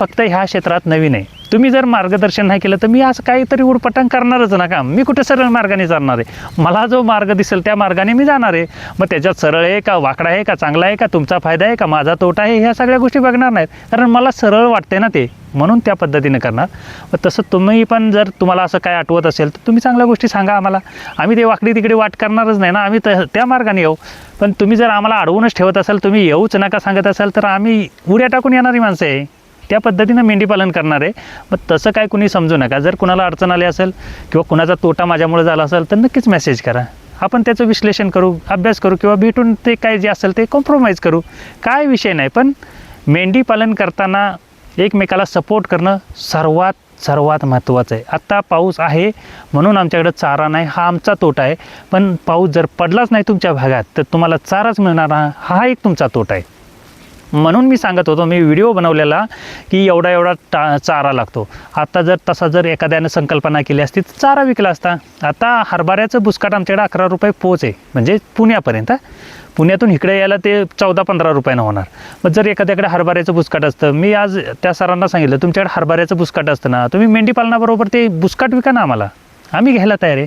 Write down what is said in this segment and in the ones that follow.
फक्त ह्या क्षेत्रात नवीन आहे, तुम्ही जर मार्गदर्शन नाही केलं तर मी असं काहीतरी उडपटांग करणारच ना काम. मी कुठे सरळ मार्गाने जाणार आहे? मला जो मार्ग दिसेल त्या मार्गाने मी जाणार आहे. मग त्याच्यात सरळ आहे का, वाकडा आहे का, चांगला आहे का, तुमचा फायदा आहे का, माझा तोटा आहे, ह्या सगळ्या गोष्टी बघणार नाहीत. कारण मला सरळ वाटते ना ते, म्हणून त्या पद्धतीने करणार. मग तसं तुम्ही पण जर तुम्हाला असं काय आठवत असेल तर तुम्ही चांगल्या गोष्टी सांगा आम्हाला. आम्ही ते वाकडी तिकडे वाट करणारच नाही ना, आम्ही त्या मार्गाने येऊ. पण तुम्ही जर आम्हाला अडवूनच ठेवत असाल, तुम्ही येऊच नका सांगत असाल, तर आम्ही उड्या टाकून येणारी माणसं आहे, त्या पद्धतीनं मेंढीपालन करणार आहे. मग तसं काय कुणी समजू नका. जर कुणाला अडचण आली असेल किंवा कुणाचा तोटा माझ्यामुळे झाला असेल तर नक्कीच मेसेज करा. आपण त्याचं विश्लेषण करू, अभ्यास करू किंवा भेटून ते काय जे असेल ते कॉम्प्रोमाइज करू, काय विषय नाही. पण मेंढीपालन करताना एकमेकाला सपोर्ट करणं सर्वात महत्त्वाचं आहे. आत्ता पाऊस आहे म्हणून आमच्याकडं चारा नाही, हा आमचा तोटा आहे. पण पाऊस जर पडलाच नाही तुमच्या भागात तर तुम्हाला चाराच मिळणार, हा एक तुमचा तोटा आहे. म्हणून मी सांगत होतो, मी व्हिडिओ बनवलेला की एवढा चारा लागतो. आता जर एखाद्यानं संकल्पना केली असती तर चारा विकला असता. आता हरभऱ्याचं बुसकाट आमच्याकडे 11 रुपये पोच आहे, म्हणजे पुण्यापर्यंत. पुण्यातून इकडे यायला ते 14-15 रुपयानं होणार. मग जर एखाद्याकडे हरभऱ्याचं बुसकाट असतं, मी आज त्या सरांना सांगितलं तुमच्याकडे हरभऱ्याचं बुसकाट असतं ना, तुम्ही मेंढीपालनाबरोबर ते बुसकाट विका ना आम्हाला, आम्ही घ्यायला तयार आहे.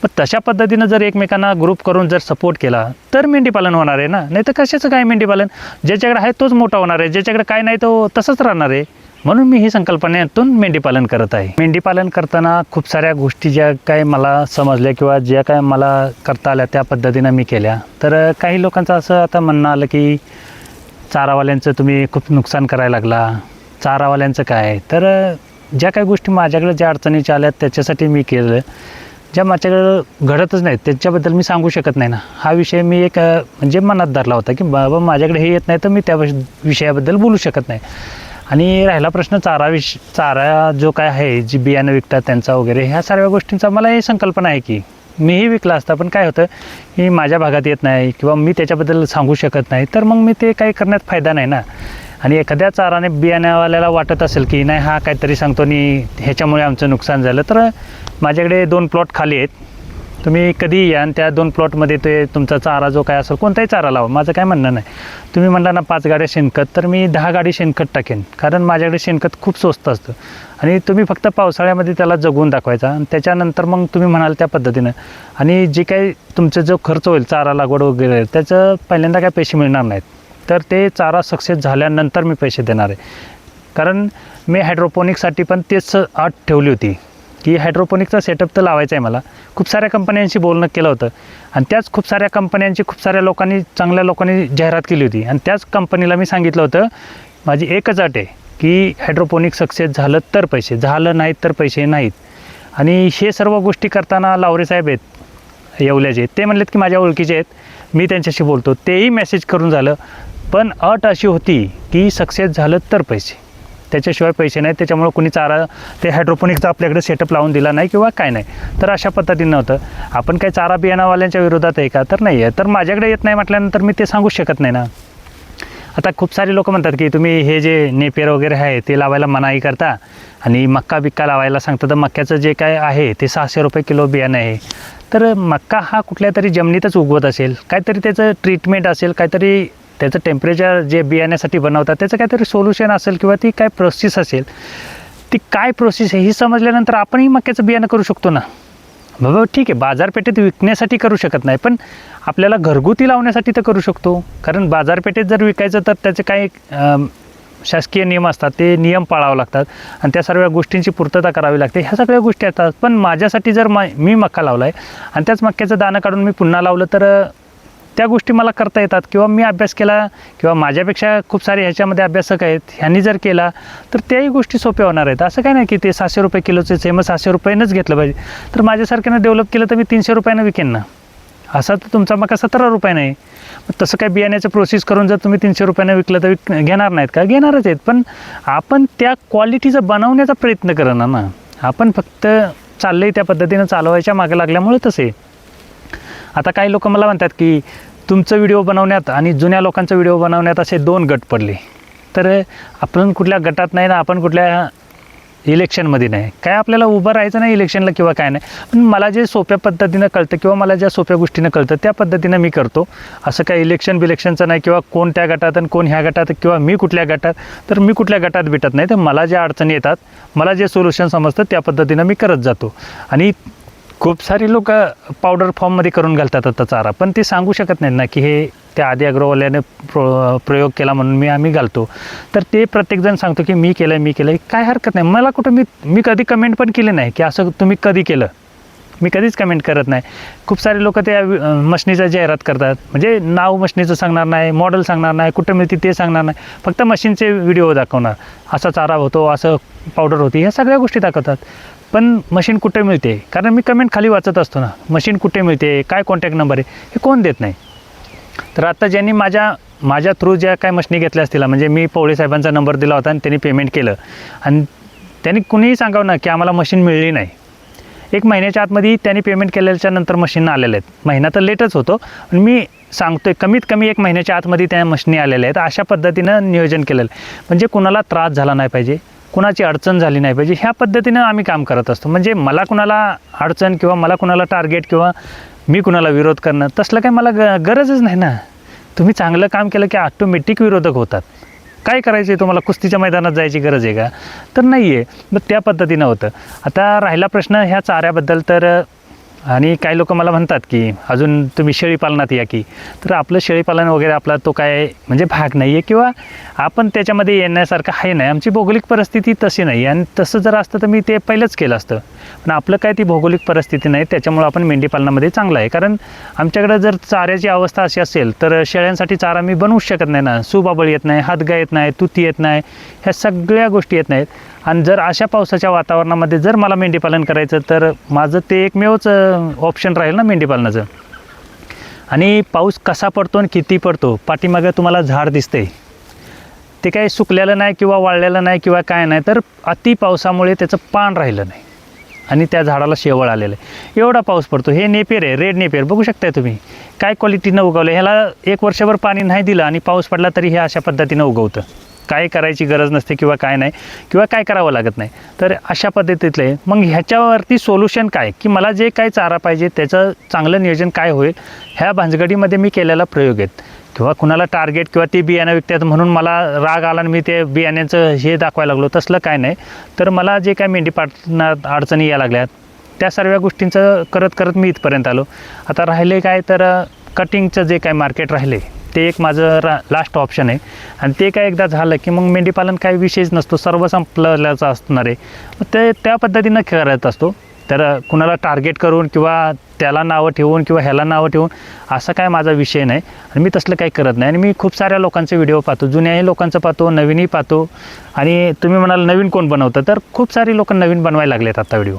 मग तशा पद्धतीनं जर एकमेकांना ग्रुप करून जर सपोर्ट केला तर मेंढीपालन होणार आहे ना. नाही तर कशाचं काय मेंढीपालन? ज्याच्याकडे आहे तोच मोठा होणार आहे, ज्याच्याकडे काय नाही तो तसंच राहणार आहे. म्हणून मी ही संकल्पनेतून मेंढीपालन करत आहे. मेंढीपालन करताना खूप साऱ्या गोष्टी ज्या काय मला समजल्या किंवा ज्या काय मला करता आल्या त्या पद्धतीनं मी केल्या. तर काही लोकांचं असं आता म्हणणं आलं की चारावाल्यांचं तुम्ही खूप नुकसान करायला लागला, चारावाल्यांचं काय. तर ज्या काही गोष्टी माझ्याकडे ज्या अडचणीच्या आल्या त्याच्यासाठी मी केलं, ज्या माझ्याकडं घडतच नाहीत त्याच्याबद्दल मी सांगू शकत नाही ना. हा विषय मी एक म्हणजे मनात धरला होता की बाबा माझ्याकडे हे येत नाही तर मी त्या विषयाबद्दल बोलू शकत नाही. आणि राहिला प्रश्न चारा जो काय आहे, जी बियाणं विकतात त्यांचा वगैरे, ह्या सर्व गोष्टींचा मला ही संकल्पना आहे की मीही विकला असता. पण काय होतं की माझ्या भागात येत नाही किंवा मी त्याच्याबद्दल सांगू शकत नाही, तर मग मी ते काही करण्यात फायदा नाही ना. आणि एखाद्या चाराने बियाण्यावाल्याला वाटत असेल की नाही हा काहीतरी सांगतो आणि ह्याच्यामुळे आमचं नुकसान झालं, तर माझ्याकडे 2 प्लॉट खाली आहेत, तुम्ही कधीही या आणि त्या 2 प्लॉटमध्ये ते तुमचा चारा जो काय असेल कोणताही चारा लावा, माझं काय म्हणणं नाही. तुम्ही म्हणला ना 5 गाड्या शेणखत, तर मी 10 गाडी शेणखत टाकेन. कारण माझ्याकडे शेणखत खूप स्वस्त असतं आणि तुम्ही फक्त पावसाळ्यामध्ये त्याला जगवून दाखवायचा आणि त्याच्यानंतर मग तुम्ही म्हणाल त्या पद्धतीनं. आणि जे काही तुमचं जो खर्च होईल चारा लागवड वगैरे त्याचं पहिल्यांदा काय पैसे मिळणार नाहीत, तर ते चारा सक्सेस झाल्यानंतर मी पैसे देणार आहे. कारण मी हायड्रोपोनिक्ससाठी पण तेच अट ठेवली होती की हायड्रोपोनिक्सचा सेटअप तर लावायचा आहे मला. खूप साऱ्या कंपन्यांशी बोलणं केलं होतं आणि त्याच खूप साऱ्या कंपन्यांची खूप साऱ्या लोकांनी, चांगल्या लोकांनी जाहिरात केली होती. आणि त्याच कंपनीला मी सांगितलं होतं माझी एकच अट आहे की हायड्रोपोनिक्स सक्सेस झालं तर पैसे, झालं नाहीत तर पैसे नाहीत. आणि हे सर्व गोष्टी करताना लावरे साहेब आहेत येवल्याचे, ते म्हणलेत की माझ्या ओळखीचे आहेत, मी त्यांच्याशी बोलतो. तेही मेसेज करून झालं, पण अट अशी होती की सक्सेस झालं तर पैसे, त्याच्याशिवाय पैसे नाहीत. त्याच्यामुळं कोणी चारा ते हायड्रोपोनिक्सचा आपल्याकडे सेटअप लावून दिला नाही किंवा काय नाही. तर अशा पद्धतीनं होतं. आपण काही चारा बियाणावाल्यांच्या विरोधात आहे का? तर नाही आहे. तर माझ्याकडे येत नाही म्हटल्यानंतर मी ते सांगूच शकत नाही ना. आता खूप सारे लोक म्हणतात की तुम्ही हे जे नेपियर वगैरे आहे ते लावायला मनाई करता आणि मक्का बिक्का लावायला सांगता. तर मक्याचं जे काय आहे ते 600 रुपये किलो बियाणं आहे. तर मक्का हा कुठल्या तरी जमिनीतच उगवत असेल, काहीतरी त्याचं ट्रीटमेंट असेल, काहीतरी त्याचं टेम्परेचर जे बियाण्यासाठी बनवतात त्याचं काहीतरी सोल्युशन असेल किंवा ती काय प्रोसेस असेल. ती काय प्रोसेस आहे ही समजल्यानंतर आपणही मक्याचं बियाणं करू शकतो ना. बाबा ठीक आहे, बाजारपेठेत विकण्यासाठी करू शकत नाही, पण आपल्याला घरगुती लावण्यासाठी तर करू शकतो. कारण बाजारपेठेत जर विकायचं तर त्याचे काही शासकीय नियम असतात, ते नियम पाळावे लागतात आणि त्या सर्व गोष्टींची पूर्तता करावी लागते. ह्या सगळ्या गोष्टी असतात. पण माझ्यासाठी जर मी मक्का लावला आहे आणि त्याच मक्याचं दाणं काढून मी पुन्हा लावलं तर त्या गोष्टी मला करता येतात. किंवा मी अभ्यास केला किंवा माझ्यापेक्षा खूप सारे ह्याच्यामध्ये अभ्यासक आहेत, ह्यांनी जर केला तर त्याही गोष्टी सोप्या होणार आहेत. असं काय नाही की ते 600 रुपये किलोचेच आहे मग 600 रुपयानंच घेतलं पाहिजे. तर माझ्यासारख्यानं डेव्हलप केलं तर मी 300 रुपयानं विकेन ना. असा तर तुमचा मका 17 रुपयानं आहे. मग तसं काय बियाण्याचं प्रोसेस करून जर तुम्ही 300 रुपयानं विकलं तर घेणार नाहीत का? घेणारच आहेत. पण आपण त्या क्वालिटीचं बनवण्याचा प्रयत्न करणार ना. आपण फक्त चाललंय त्या पद्धतीनं चालवायच्या मागे लागल्यामुळे तसे. आता काही लोक मला म्हणतात की तुमचं व्हिडिओ बनवण्यात आणि जुन्या लोकांचा व्हिडिओ बनवण्यात असे 2 गट पडले. तर आपण कुठल्या गटात नाही ना, आपण कुठल्या इलेक्शनमध्ये नाही, काय आपल्याला उभं राहायचं नाही इलेक्शनला किंवा काय नाही, पण मला जे सोप्या पद्धतीनं कळतं किंवा मला ज्या सोप्या गोष्टीनं कळतं त्या पद्धतीनं मी करतो. असं काय बिलेक्शनचं नाही किंवा कोण त्या गटात आणि कोण ह्या गटात किंवा मी कुठल्या गटात, तर मी कुठल्या गटात भेटत नाही. तर मला ज्या अडचणी येतात, मला जे सोल्युशन समजतं त्या पद्धतीनं मी करत जातो. आणि खूप सारी लोक पावडर फॉर्ममध्ये करून घालतात आता चारा, पण ते सांगू शकत नाहीत ना की हे त्या आदी ॲग्रोवाल्याने प्रयोग केला म्हणून आम्ही घालतो. तर ते प्रत्येकजण सांगतो की मी केलं काय हरकत नाही. मला कुठं मी कधी कमेंट पण केली नाही की असं तुम्ही कधी केलं, मी कधीच कमेंट करत नाही. खूप सारे लोक त्या मशनीचा जाहिरात करतात, म्हणजे नाव मशनीचं सांगणार नाही, मॉडेल सांगणार नाही, कुठं मिळते ते सांगणार नाही, फक्त मशीनचे व्हिडिओ दाखवणार. असा चारा होतो, असं पावडर होती, ह्या सगळ्या गोष्टी दाखवतात. पण मशीन कुठे मिळते, कारण मी कमेंट खाली वाचत असतो ना, मशीन कुठे मिळते, काय कॉन्टॅक्ट नंबर आहे, हे कोण देत नाही. तर आता ज्यांनी माझ्या थ्रू ज्या काय मशनी घेतल्या असतील, म्हणजे मी पवळे साहेबांचा नंबर दिला होता आणि त्यांनी पेमेंट केलं, आणि त्यांनी कुणीही सांगावं ना की आम्हाला मशीन मिळली नाही. 1 महिन्याच्या आतमध्ये त्यांनी पेमेंट केल्याच्या नंतर मशीन आलेल्या आहेत. महिना तर लेटच होतो, पण मी सांगतोय कमीत कमी 1 महिन्याच्या आतमध्ये त्या मशीनी आलेल्या आहेत. अशा पद्धतीनं नियोजन केलेलं, म्हणजे कुणाला त्रास झाला नाही पाहिजे, कुणाची अडचण झाली नाही पाहिजे, ह्या पद्धतीनं आम्ही काम करत असतो. म्हणजे मला कुणाला अडचण किंवा मला कुणाला टार्गेट किंवा मी कुणाला विरोध करणं, तसलं काही मला गरजच नाही ना. तुम्ही चांगलं काम केलं की ऑटोमॅटिक विरोधक होतात. काय करायचं आहे तुम्हाला, कुस्तीच्या मैदानात जायची गरज आहे का, तर नाही आहे. मग त्या पद्धतीनं होतं. आता राहिला प्रश्न ह्या चाऱ्याबद्दल, तर आणि काही लोक मला म्हणतात की अजून तुम्ही शेळीपालनात या की, तर आपलं शेळीपालन वगैरे आपला तो काय म्हणजे भाग नाही आहे किंवा आपण त्याच्यामध्ये येण्यासारखं आहे नाही. आमची भौगोलिक परिस्थिती तशी नाही, आणि तसं जर असतं तर मी ते पहिलंच केलं असतं. पण आपलं काय ती भौगोलिक परिस्थिती नाही, त्याच्यामुळं आपण मेंढीपालनामध्ये चांगलं आहे. कारण आमच्याकडं जर चाऱ्याची अवस्था अशी असेल तर शेळ्यांसाठी चारा मी बनवूच शकत नाही ना. सुबाबळ येत नाही, हातगा येत नाही, तुती येत नाही, ह्या सगळ्या गोष्टी येत नाहीत. आणि जर अशा पावसाच्या वातावरणामध्ये जर मला मेंढीपालन करायचं, तर माझं ते एकमेवच ऑप्शन राहील ना मेंढीपालनाचं. आणि पाऊस कसा पडतो आणि किती पडतो, पाठीमागं तुम्हाला झाड दिसते, ते काही सुकलेलं नाही किंवा वाळलेलं नाही किंवा काय नाही, तर अति पावसामुळे त्याचं पान राहिलं नाही आणि त्या झाडाला शेवळ आलेलं आहे. एवढा पाऊस पडतो. हे नेपियर आहे, रेड नेपियर बघू शकताय तुम्ही, काय क्वालिटीनं उगवलं. ह्याला 1 वर्षभर पाणी नाही दिलं आणि पाऊस पडला तरी हे अशा पद्धतीनं उगवतं. काय करायची गरज नसते किंवा काय नाही किंवा काय करावं लागत नाही. तर अशा पद्धतीतलं आहे. मग ह्याच्यावरती सोल्युशन काय, की मला जे काय चारा पाहिजे त्याचं चांगलं नियोजन काय होईल, ह्या भानगडीमध्ये मी केलेला प्रयोग आहेत. किंवा कुणाला टार्गेट किंवा ते बियाणं विकतात म्हणून मला राग आला आणि मी ते बियाण्याचं हे दाखवायला लागलो, तसलं काय नाही. तर मला जे काय मेंढीपालनात अडचणी यायला लागल्यात त्या सर्व गोष्टींचं करत मी इथपर्यंत आलो. आता राहिले काय, तर कटिंगचं जे काय मार्केट राहिले ते एक माझं लास्ट ऑप्शन आहे. आणि ते काय एकदा झालं की मग मेंढीपालन काही विषयच नसतो, सर्व संपलेल्याचं असणार आहे. मग ते त्या पद्धतीनं करत असतो. तर कुणाला टार्गेट करून किंवा त्याला नावं ठेवून किंवा ह्याला नावं ठेवून असं काय माझा विषय नाही, आणि मी तसलं काही करत नाही. आणि मी खूप साऱ्या लोकांचे व्हिडिओ पाहतो, जुन्याही लोकांचं पाहतो, नवीनही पाहतो. आणि तुम्ही म्हणाल नवीन कोण बनवतं, तर खूप सारी लोक नवीन बनवायला लागलेत आता व्हिडिओ.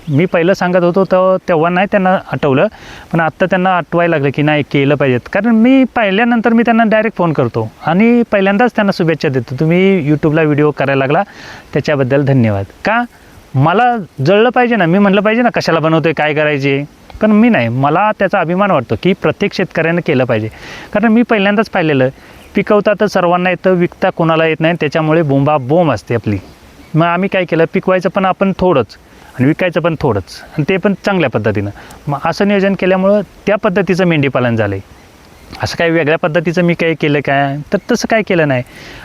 मी पहिलं सांगत होतो तेव्हा नाही त्यांना आठवलं, पण आत्ता त्यांना आठवायला लागलं की नाही केलं पाहिजेत. कारण मी पाहिल्यानंतर मी त्यांना डायरेक्ट फोन करतो आणि पहिल्यांदाच त्यांना शुभेच्छा देतो, तुम्ही यूट्यूबला व्हिडिओ करायला लागला त्याच्याबद्दल धन्यवाद. का मला जळलं पाहिजे ना, मी म्हटलं पाहिजे ना कशाला बनवतोय, काय करायचे, पण मी नाही, मला त्याचा अभिमान वाटतो की प्रत्येक शेतकऱ्यानं केलं पाहिजे. कारण मी पहिल्यांदाच पाहिलेलं, पिकवता तर सर्वांना येतं, विकता कोणाला येत नाही, त्याच्यामुळे बोंब असते आपली. मग आम्ही काय केलं, पिकवायचं पण आपण थोडंच आणि विकायचं पण थोडंच, आणि ते पण चांगल्या पद्धतीनं. मग असं नियोजन केल्यामुळं त्या पद्धतीचं मेंढीपालन झालं आहे. असं काही वेगळ्या पद्धतीचं मी काही केलं काय, तर तसं काय केलं नाही.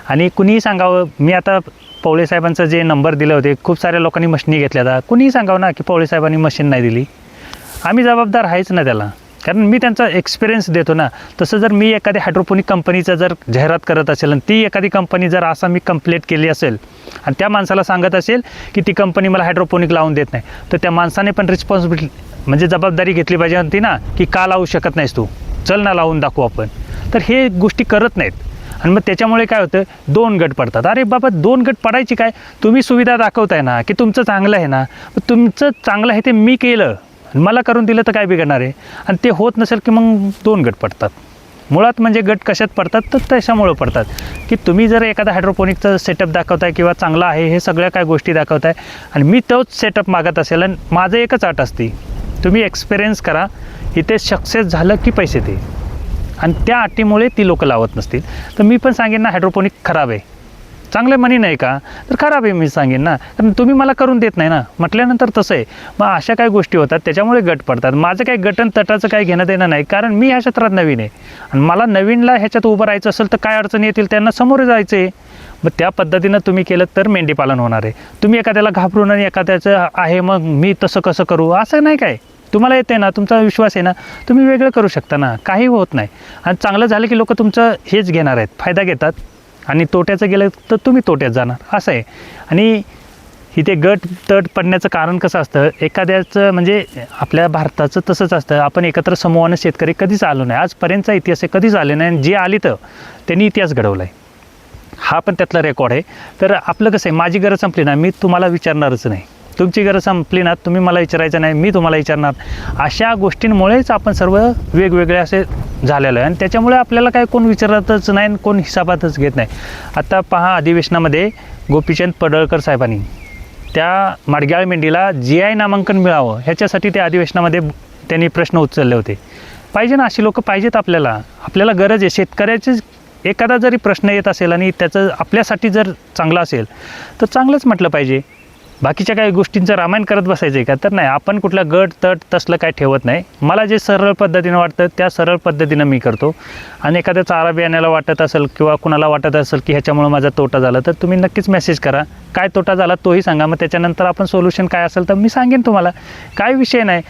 आणि कुणीही सांगावं, मी आता पवळे साहेबांचं जे नंबर दिले होते, खूप साऱ्या लोकांनी मशिनी घेतल्या होत्या, कुणीही सांगावं ना की पवळे साहेबांनी मशीन नाही दिली, आम्ही जबाबदार आहेच ना त्याला. कारण मी त्यांचा एक्सपिरियन्स देतो ना. तसं जर मी एखाद्या हायड्रोपोनिक कंपनीचं जर जाहिरात करत असेल आणि ती एखादी कंपनी जर असा मी कंप्लेंट केली असेल आणि त्या माणसाला सांगत असेल की ती कंपनी मला हायड्रोपोनिक लावून देत नाही, तर त्या माणसाने पण रिस्पॉन्सिबिलिटी म्हणजे जबाबदारी घेतली पाहिजे होती ना, की का लावू शकत नाहीस तू, चल ना लावून दाखवू आपण. तर हे गोष्टी करत नाहीत. आणि मग त्याच्यामुळे काय होतं, 2 गट पडतात. अरे बाबा 2 गट पडायची काय, तुम्ही सुविधा दाखवताय ना की तुमचं चांगलं आहे ना, तुमचं चांगलं आहे ते मी केलं मला करून दिलं तर काय बिघडणार आहे. आणि ते होत नसेल की मग 2 गट पडतात. मुळात म्हणजे गट कशात पडतात, तर त्याच्यामुळं पडतात की तुम्ही जर एखादा हायड्रोपोनिकचं सेटअप दाखवताय किंवा चांगला आहे हे सगळ्या काय गोष्टी दाखवताय आणि मी तोच सेटअप मागत असेल, आणि माझं एकच अट असते, तुम्ही एक्सपिरियन्स करा, इथे सक्सेस झालं की पैसे दे. आणि त्या अटीमुळे ती लोकं लावत नसतील. तर मी पण सांगेन ना हायड्रोपोनिक खराब आहे, चांगलं म्हणी नाही का, तर खराब आहे मी सांगेन ना, कारण तुम्ही मला करून देत नाही ना म्हटल्यानंतर तसं आहे. मग अशा काही गोष्टी होतात त्याच्यामुळे गट पडतात. माझं काही गटन तटाचं काही घेणं देणं नाही, कारण मी ह्या क्षेत्रात नवीन आहे आणि मला नवीनला ह्याच्यात उभं राहायचं असेल तर काय अडचणी येतील त्यांना सामोरे जायचं आहे. मग त्या पद्धतीनं तुम्ही केलं तर मेंढीपालन होणार आहे. तुम्ही एखाद्याला घाबरून आणि एखाद्याचं आहे मग मी तसं कसं करू असं नाही काय, तुम्हाला येते ना, तुमचा विश्वास आहे ना, तुम्ही वेगळं करू शकता ना, काही होत नाही. आणि चांगलं झालं की लोक तुमचं हेच घेणार आहेत, फायदा घेतात, आणि तोट्याचं गेलं तर तुम्ही तोट्यात जाणार असं आहे. आणि इथे गट तट पडण्याचं कारण कसं असतं, एखाद्याचं म्हणजे आपल्या भारताचं तसंच असतं, आपण एकत्र समूहानं शेतकरी कधीच आलो नाही, आजपर्यंतचा इतिहास आहे कधीच आले नाही. आणि जे आली तर त्यांनी इतिहास घडवला आहे, हा पण त्यातला रेकॉर्ड आहे. तर आपलं कसं आहे, माझी गरज संपली ना, मी तुम्हाला विचारणारच नाही, तुमची गरज संपली ना, तुम्ही मला विचारायचं नाही, मी तुम्हाला विचारणार. अशा गोष्टींमुळेच आपण सर्व वेगवेगळे असे झालेलं आहे आणि त्याच्यामुळे आपल्याला काय कोण विचारतच नाही आणि कोण हिसाबातच घेत नाही. आता पहा, अधिवेशनामध्ये गोपीचंद पडळकर साहेबांनी त्या माडग्याळ मेंढीला GI नामांकन मिळावं ह्याच्यासाठी त्या अधिवेशनामध्ये त्यांनी प्रश्न उचलले होते. पाहिजे ना, अशी लोक पाहिजेत आपल्याला, आपल्याला गरज आहे. शेतकऱ्याचे एखादा जरी प्रश्न येत असेल आणि त्याचं आपल्यासाठी जर चांगलं असेल तर चांगलंच म्हटलं पाहिजे. बाकीच्या काही गोष्टींचं रामायण करत बसायचं आहे का, तर नाही. आपण कुठला गट तट तसलं काय ठेवत नाही. मला जे सरळ पद्धतीनं वाटतं त्या सरळ पद्धतीनं मी करतो. आणि एखाद्या चारा बियाण्याला वाटत असेल किंवा कुणाला वाटत असेल की ह्याच्यामुळं माझा तोटा झाला, तर तुम्ही नक्कीच मेसेज करा, काय तोटा झाला तोही सांगा. मग त्याच्यानंतर आपण सोल्युशन काय असेल तर मी सांगेन तुम्हाला, काय विषय नाही.